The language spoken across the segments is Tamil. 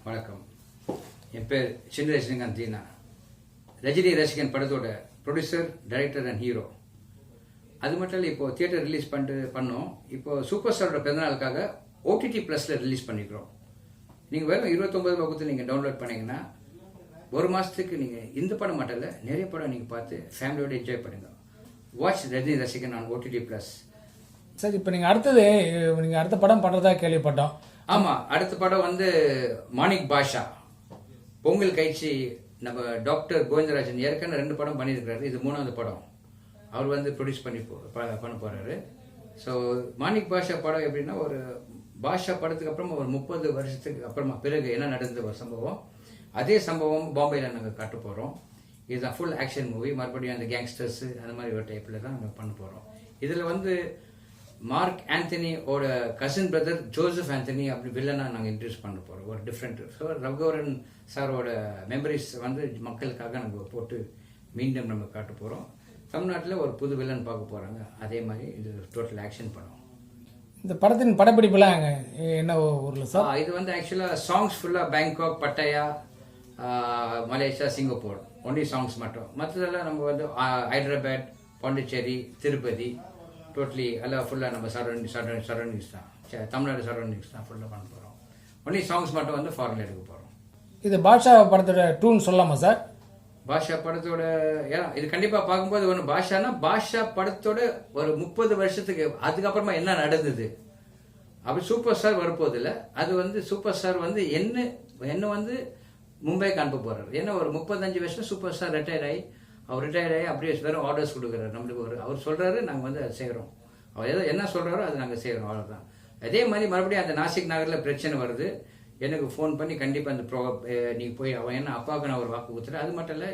வணக்கம். என் பேர் சின்ன ரஜினிகாந்த் தீனா. ரஜினி ரசிகன் படத்தோட ப்ரொடியூசர், டைரக்டர் அண்ட் ஹீரோ. அது மட்டும் இல்லை, இப்போ தியேட்டர் ரிலீஸ் பண்ணோம். இப்போ சூப்பர் ஸ்டாரோட பிறந்தநாளுக்காக ஓடிடி ப்ளஸில் ரிலீஸ் பண்ணிக்கிறோம். நீங்கள் வெறும் 29 ரூபா கொடுத்து நீங்கள் டவுன்லோட் பண்ணீங்கன்னா ஒரு மாதத்துக்கு நீங்கள் இந்த படம் மட்டும் இல்லை, நிறைய படம் நீங்கள் பார்த்து ஃபேமிலியோட என்ஜாய் பண்ணுங்கள். வாட்ச் ரஜினி ரசிகன் ஆன் ஓடிடி ப்ளஸ். சார், இப்போ நீங்கள் அடுத்த படம் பண்ணுறதா கேள்விப்பட்டோம். ஆமாம், அடுத்த படம் வந்து மாணிக் பாஷா. பொங்கல் கழிச்சு நம்ம டாக்டர் கோவிந்தராஜன் ஏற்கனவே 2 படம் பண்ணியிருக்கிறாரு. இது 3வது படம். அவர் வந்து ப்ரொடியூஸ் பண்ண போகிறாரு. ஸோ மாணிக் பாஷா படம் எப்படின்னா, ஒரு பாஷா படத்துக்கு அப்புறமா ஒரு 30 வருஷத்துக்கு அப்புறமா பிறகு என்ன நடந்த ஒரு சம்பவம், அதே சம்பவம் பாம்பேயில் நாங்கள் காட்ட போகிறோம். இதுதான் ஃபுல் ஆக்ஷன் மூவி. மறுபடியும் அந்த கேங்ஸ்டர்ஸ் அந்த மாதிரி ஒரு டைப்பில் தான் நம்ம பண்ண போகிறோம். இதில் வந்து மார்க் ஆந்தனியோட கசின் பிரதர் ஜோசப் ஆந்தனி அப்படி வில்லனா நாங்கள் இன்ட்ரடியூஸ் பண்ண போகிறோம். ஒரு டிஃப்ரெண்ட். ஸோ ரகுவரன் சாரோட மெமரிஸ் வந்து மக்களுக்காக நம்ம போட்டு மீண்டும் நம்ம காட்ட போகிறோம். தமிழ்நாட்டில் ஒரு புது வில்லன் பார்க்க போகிறாங்க. அதே மாதிரி இது டோட்டல் ஆக்ஷன் படம். இந்த படத்தின் படப்பிடிப்புலாம் என்ன ஊரில் சார்? இது வந்து ஆக்சுவலாக சாங்ஸ் ஃபுல்லாக Bangkok, பட்டாயா, Malaysia, Singapore. Only songs மட்டும். மற்றதெல்லாம் நம்ம வந்து ஹைதராபாத், பாண்டிச்சேரி, திருப்பதி, டோட்டலி எல்லாம் ஃபுல்லாக நம்ம சரௌண்டிங்ஸ் தான். தமிழ்நாடு சரௌண்டிங்ஸ் தான் ஃபுல்லாக பண்ண போகிறோம். ஒன்லி சாங்ஸ் மட்டும் வந்து ஃபாரினில் எடுக்க போகிறோம். இது பாஷா படத்தோட டூன் சொல்லலாமா சார்? பாஷா படத்தோட இது கண்டிப்பாக பார்க்கும்போது ஒன்று பாஷானா பாஷா படத்தோட ஒரு 30 வருஷத்துக்கு அதுக்கப்புறமா என்ன நடந்தது அப்படி சூப்பர் ஸ்டார் வரப்போதில்லை. அது வந்து சூப்பர் ஸ்டார் வந்து என்ன வந்து மும்பைக்கு அனுப்ப போகிறார். ஏன்னா ஒரு 35 வருஷம் சூப்பர் ஸ்டார் ரிட்டையர் ஆகி அப்படியே வெறும் ஆர்டர்ஸ் கொடுக்குறாரு நம்மளுக்கு. அவர் சொல்கிறாரு, நாங்கள் வந்து அதை செய்கிறோம். அவர் என்ன சொல்கிறாரோ அதை நாங்கள் செய்கிறோம், அவ்வளோதான். அதே மாதிரி மறுபடியும் அந்த நாசிக் நகரில் பிரச்சனை வருது. எனக்கு ஃபோன் பண்ணி கண்டிப்பாக அந்த நீ போய் என்ன அப்பாவுக்கு நான் ஒரு வாக்கு கொடுத்துறேன். அது மட்டும் இல்லை,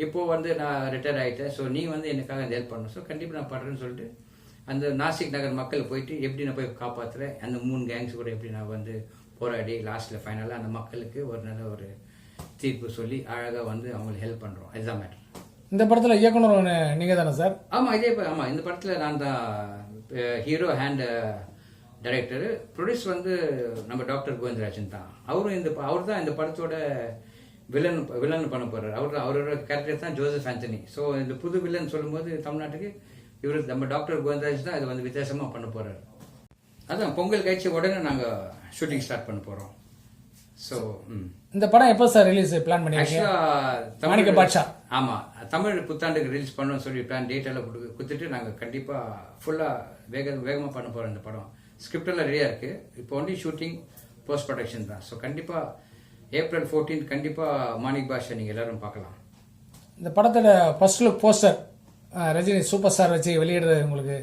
இப்போது வந்து நான் ரிட்டையர் ஆகிட்டேன். ஸோ நீ வந்து எனக்காக ஹெல்ப் பண்ணணும். ஸோ கண்டிப்பாக நான் பண்ணுறேன்னு சொல்லிட்டு அந்த நாசிக் நகர் மக்கள் போயிட்டு எப்படி நான் போய் காப்பாற்றுறேன், அந்த 3 கேங்ஸ் கூட எப்படி நான் வந்து போராடி லாஸ்ட்டில் ஃபைனலாக அந்த மக்களுக்கு ஒரு நல்ல ஒரு தீர்ப்பு சொல்லி அழகாக வந்து அவங்களுக்கு ஹெல்ப் பண்ணுறோம். இதுதான் மேட்டர். இந்த படத்தில் இயக்குனர் நீங்கள் தானே சார்? ஆமாம், ஆமாம். இந்த படத்தில் நான் தான் ஹீரோ அண்ட் டைரக்டரு. ப்ரொடியூஸ் வந்து நம்ம டாக்டர் கோவிந்தராஜன் தான். அவர் தான் இந்த படத்தோட வில்லன் பண்ண போகிறார். அவரோட கேரக்டர் தான் ஜோசப் ஆந்தனி. ஸோ இந்த புது வில்லன் சொல்லும்போது தமிழ்நாட்டுக்கு நம்ம டாக்டர் கோவிந்தராஜ் தான் இது வந்து வித்தியாசமாக பண்ண போகிறார். அதான் பொங்கல் கழிச்ச உடனே நாங்கள் ஷூட்டிங் ஸ்டார்ட் பண்ண போகிறோம். ஸோ இந்த படம் எப்போ சார் ரிலீஸ் பிளான் பண்ணிருக்கீங்க? பாட்ஷா. ஆமாம், தமிழ் புத்தாண்டுக்கு ரிலீஸ் பண்ணணும்னு சொல்லி பிளான் டேட் எல்லாம் கொடுத்துட்டு நாங்கள் கண்டிப்பாக ஃபுல்லாக வேகமாக பண்ண போகிறோம். இந்த படம் ஸ்கிரிப்ட் எல்லாம் ரெடியாக இருக்குது. இப்போ ஒன்லி ஷூட்டிங், போஸ்ட் ப்ரொடக்ஷன் தான். ஸோ கண்டிப்பாக ஏப்ரல் 14 கண்டிப்பாக மாணிக் பாஷா நீங்கள் எல்லாரும் பார்க்கலாம். இந்த படத்தோட first look poster Rajini super star வச்சு வெளியிடுறது உங்களுக்கு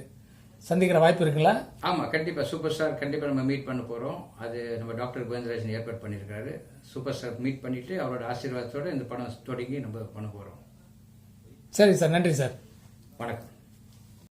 சந்திக்கிற வாய்ப்பு இருக்குல்ல? ஆமாம், கண்டிப்பாக சூப்பர் ஸ்டார் கண்டிப்பாக நம்ம மீட் பண்ண போகிறோம். அது நம்ம டாக்டர் கோவிந்தராஜன் ஏற்பாடு பண்ணியிருக்காரு. சூப்பர் ஸ்டார் மீட் பண்ணிவிட்டு அவரோட ஆசீர்வாதத்தோடு இந்த படம் தொடங்கி நம்ம பண்ண போகிறோம். சரி சார், நன்றி சார். வணக்கம்.